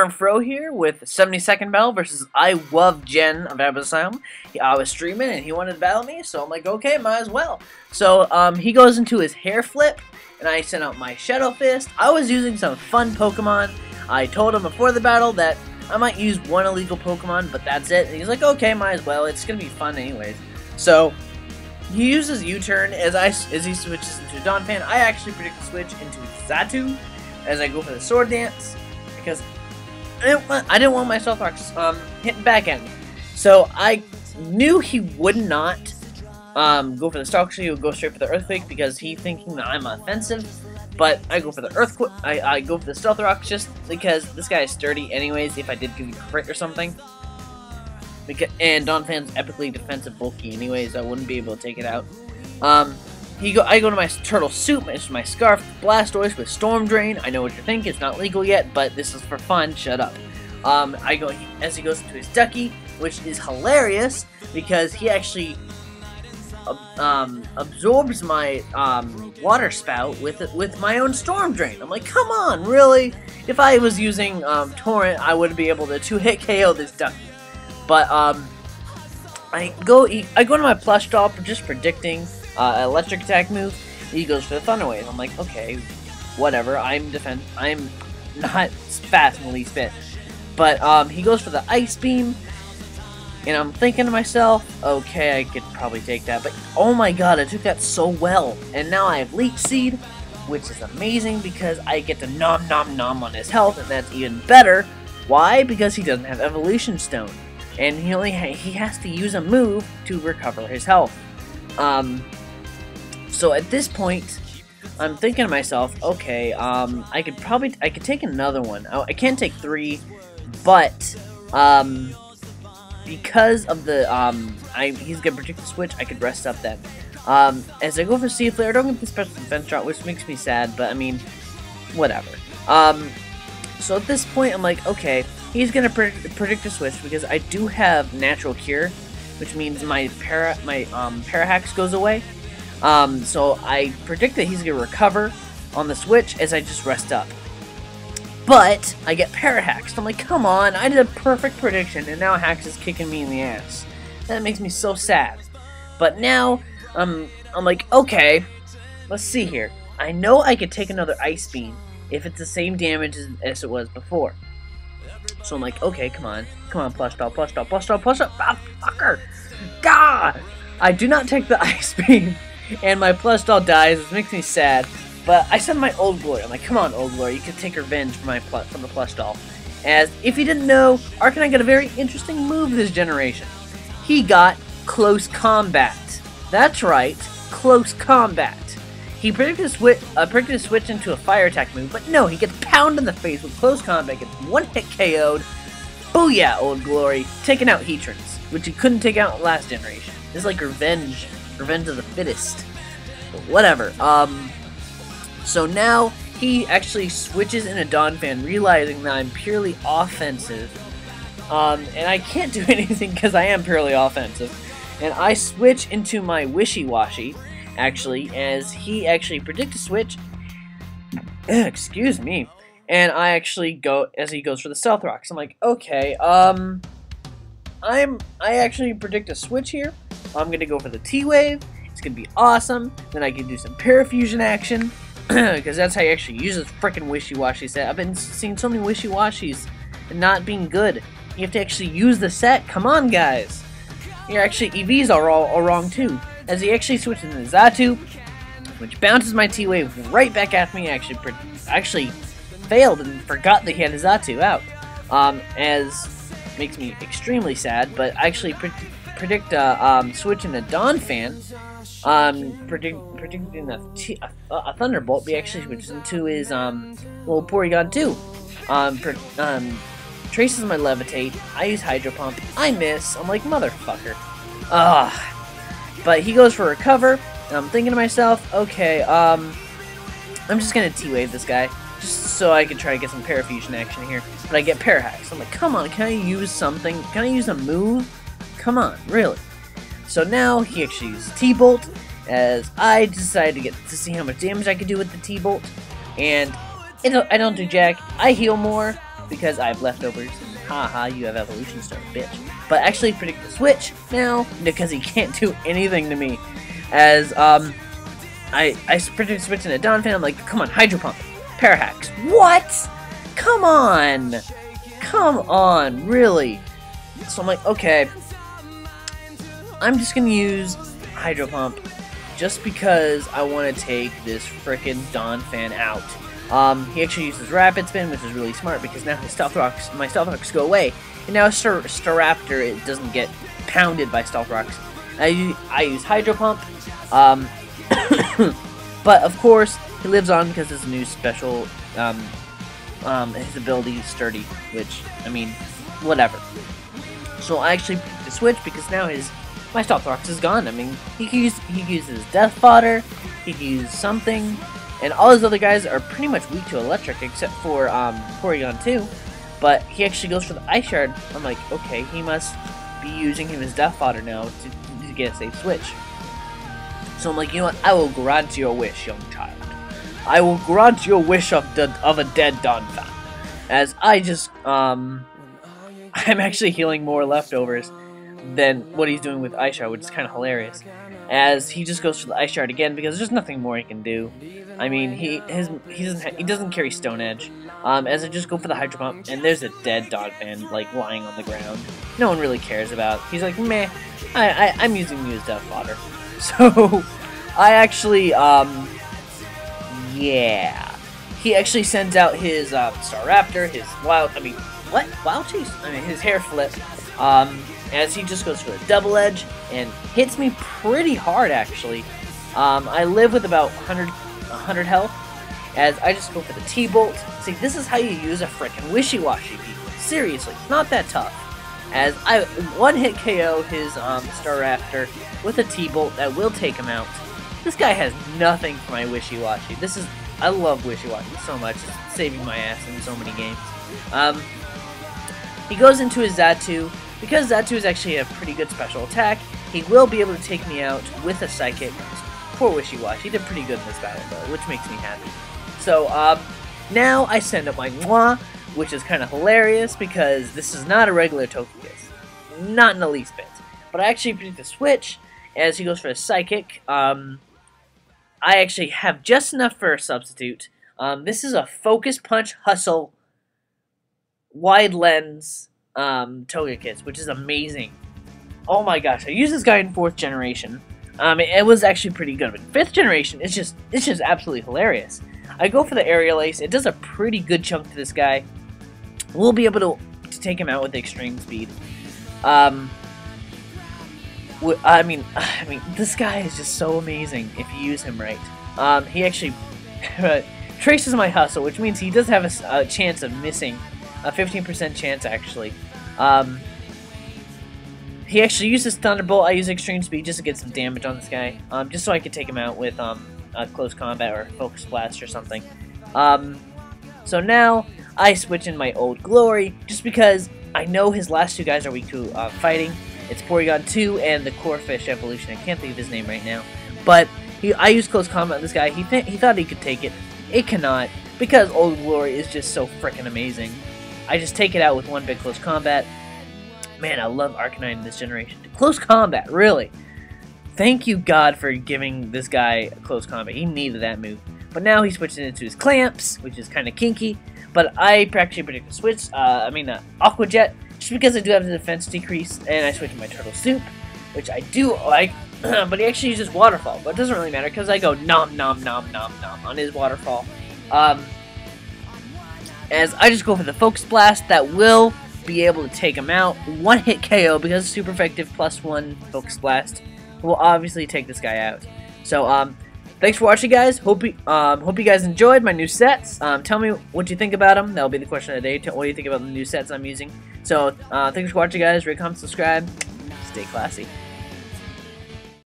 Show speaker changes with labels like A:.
A: Armedfro here with 72nd battle versus IluvJenn of Asylum. I was streaming and he wanted to battle me, so I'm like, okay, might as well. So he goes into his hair flip, and I sent out my Shadow Fist. I was using some fun Pokemon. I told him before the battle that I might use one illegal Pokemon, but that's it. And he's like, okay, might as well. It's gonna be fun anyways. So he uses U-turn as he switches into Donphan. I actually predict the switch into Xatu as I go for the Sword Dance, because I didn't want my Stealth Rocks hitting back at me. So I knew he would not go for the Stealth Rocks. He would go straight for the Earthquake because he's thinking that I'm offensive. But I go for the Earthquake. I go for the Stealth Rocks just because this guy is sturdy anyways. If I did give you a crit or something, and Donphan's epically defensive bulky anyways, I wouldn't be able to take it out. I go to my turtle suit, my scarf, Blastoise with Storm Drain. I know what you're thinking, it's not legal yet, but this is for fun, shut up. As he goes into his Ducky, which is hilarious, because he actually absorbs my water spout with my own Storm Drain. I'm like, come on, really? If I was using Torrent, I would be able to 2-hit KO this Ducky. But I go to my plush doll, just predicting electric attack move. He goes for the Thunder Wave. I'm like, okay, whatever. I'm not fast in the least bit. But he goes for the Ice Beam, and I'm thinking to myself, okay, I could probably take that. But oh my god, I took that so well. And now I have Leech Seed, which is amazing because I get to nom nom nom on his health, and that's even better. Why? Because he doesn't have Evolution Stone, and he has to use a move to recover his health. So at this point, I'm thinking to myself, okay, I could take another one. I can't take 3, but because of the he's gonna predict the switch, I could rest up then. As I go for Sea Flare, I don't get the special defense drop, which makes me sad, but I mean, whatever. So at this point, I'm like, okay, he's gonna predict a switch because I do have Natural Cure, which means my Parahax goes away. So I predict that he's gonna recover on the switch as I just rest up. But I get Parahaxed. I'm like, come on, I did a perfect prediction, and now Hax is kicking me in the ass. That makes me so sad. But now I'm like, okay, let's see here. I know I could take another Ice Beam if it's the same damage as it was before. So I'm like, okay, come on, plush doll, ah, fucker, God! I do not take the Ice Beam, and my plush doll dies, which makes me sad. But I send my Old Glory. I'm like, come on, Old Glory, you can take revenge from the plush doll. As if you didn't know, Arcanine got a very interesting move this generation. He got Close Combat. That's right, Close Combat. He predicted a switch into a fire attack move, but no, he gets pounded in the face with Close Combat, gets 1-hit KO'd. Booyah, Old Glory, taking out Heatrons, which he couldn't take out last generation. This is like revenge of the fittest. But whatever. So now he actually switches into Donphan, realizing that I'm purely offensive. And I can't do anything because I am purely offensive. And I switch into my Wishy-Washy, actually, as he actually predicted a switch. Excuse me. And I actually go, as he goes for the Stealth Rocks. I'm like, okay, I actually predict a switch here. I'm gonna go for the T-Wave. It's gonna be awesome. Then I can do some Parafusion action, because that's how you actually use this frickin' Wishy-Washy set. I've been seeing so many Wishy-Washys and not being good. You have to actually use the set. Come on, guys. Here, actually, EVs are all wrong too. As he actually switches into Xatu, which bounces my T-Wave right back at me. Actually failed and forgot that he had his Xatu out. As makes me extremely sad, but I actually predict switching to Donphan. Predicting a Thunderbolt, but he actually switches into his little Porygon 2. Traces my Levitate. I use Hydro Pump. I miss. I'm like, motherfucker. But he goes for Recover. And I'm thinking to myself, okay, I'm just gonna T-Wave this guy, just so I can try to get some Parafusion action here. But I get Parahax. I'm like, come on, can I use something? Can I use a move? Come on, really? So now he actually uses T-Bolt, as I decided to see how much damage I could do with the T-Bolt. And I don't do jack. I heal more, because I have leftovers. Haha, you have evolution stone, bitch. But actually predict the switch now because he can't do anything to me. As I predict the switch in a Donphan. I'm like, come on, Hydro Pump, Parahacks. What? Come on, really? So I'm like, okay, I'm just gonna use Hydro Pump just because I want to take this frickin' Donphan out. He actually uses Rapid Spin, which is really smart because now his Stealth Rocks, my Stealth Rocks go away, and now Staraptor, it doesn't get pounded by Stealth Rocks. I use Hydro Pump, but of course he lives on because it's a new special. His ability is Sturdy, which, I mean, whatever. So I actually picked the switch because now my Stealth Rocks is gone. I mean, he uses Death Fodder, he can use something, and all his other guys are pretty much weak to Electric except for Porygon 2. But he actually goes for the Ice Shard. I'm like, okay, he must be using him as Death Fodder now to get a safe switch. So I'm like, you know what? I will grant your wish, young child. I will grant your wish of a dead Donphan. As I just, I'm actually healing more leftovers than what he's doing with Ice Shard, which is kind of hilarious. As he just goes for the Ice Shard again because there's nothing more he can do. I mean, he doesn't carry Stone Edge. As I just go for the Hydro Pump, and there's a dead Donphan like lying on the ground. No one really cares about. He's like, meh. I'm using you as Death Fodder. So I actually, yeah. He actually sends out his Staraptor, his Wild Chase? I mean, his Hair Flip. As he just goes for the Double Edge and hits me pretty hard, actually. I live with about 100 health. As I just go for the T-Bolt. See, this is how you use a frickin' Wishy-Washy, people. Seriously, not that tough. As I one-hit KO his Staraptor with a T-Bolt that will take him out. This guy has nothing for my Wishy-Washy. I love Wishy-Washy so much. It's saving my ass in so many games. He goes into his Xatu. Because Xatu is actually a pretty good special attack, he will be able to take me out with a Psychic. Poor Wishy-Washy. He did pretty good in this battle, though, which makes me happy. So, now I send up my Mwah, which is kind of hilarious because this is not a regular Togekiss. Not in the least bit. But I actually predict the switch as he goes for a Psychic. I actually have just enough for a substitute. This is a Focus Punch Hustle Wide Lens Togekiss, which is amazing. Oh my gosh, I used this guy in 4th generation. It was actually pretty good, but 5th generation, it's just absolutely hilarious. I go for the Aerial Ace. It does a pretty good chunk to this guy. We'll be able to take him out with extreme speed. I mean, this guy is just so amazing if you use him right. He actually traces my Hustle, which means he does have a chance of missing, a 15% chance actually. He actually uses Thunderbolt. I use Extreme Speed just to get some damage on this guy, just so I could take him out with Close Combat or Focus Blast or something. So now I switch in my Old Glory just because I know his last two guys are weak to fighting. It's Porygon 2 and the Corphish evolution. I can't think of his name right now. But I use Close Combat on this guy. He thought he could take it. It cannot, because Old Glory is just so freaking amazing. I just take it out with one big Close Combat. Man, I love Arcanine in this generation. Close Combat, really. Thank you, God, for giving this guy Close Combat. He needed that move. But now he's switching into his Clamps, which is kind of kinky. But I actually predict a switch. Aqua Jet, just because I do have the defense decrease, and I switch to my Turtle Soup, which I do like. But he actually uses Waterfall, but it doesn't really matter because I go nom nom nom nom nom on his Waterfall. As I just go for the Focus Blast, that will be able to take him out. One hit KO because super effective +1 Focus Blast will obviously take this guy out. So thanks for watching, guys. Hope you guys enjoyed my new sets. Tell me what you think about them. That'll be the question of the day. What do you think about the new sets I'm using? So thanks for watching, guys. Rate, comment, subscribe. Stay classy.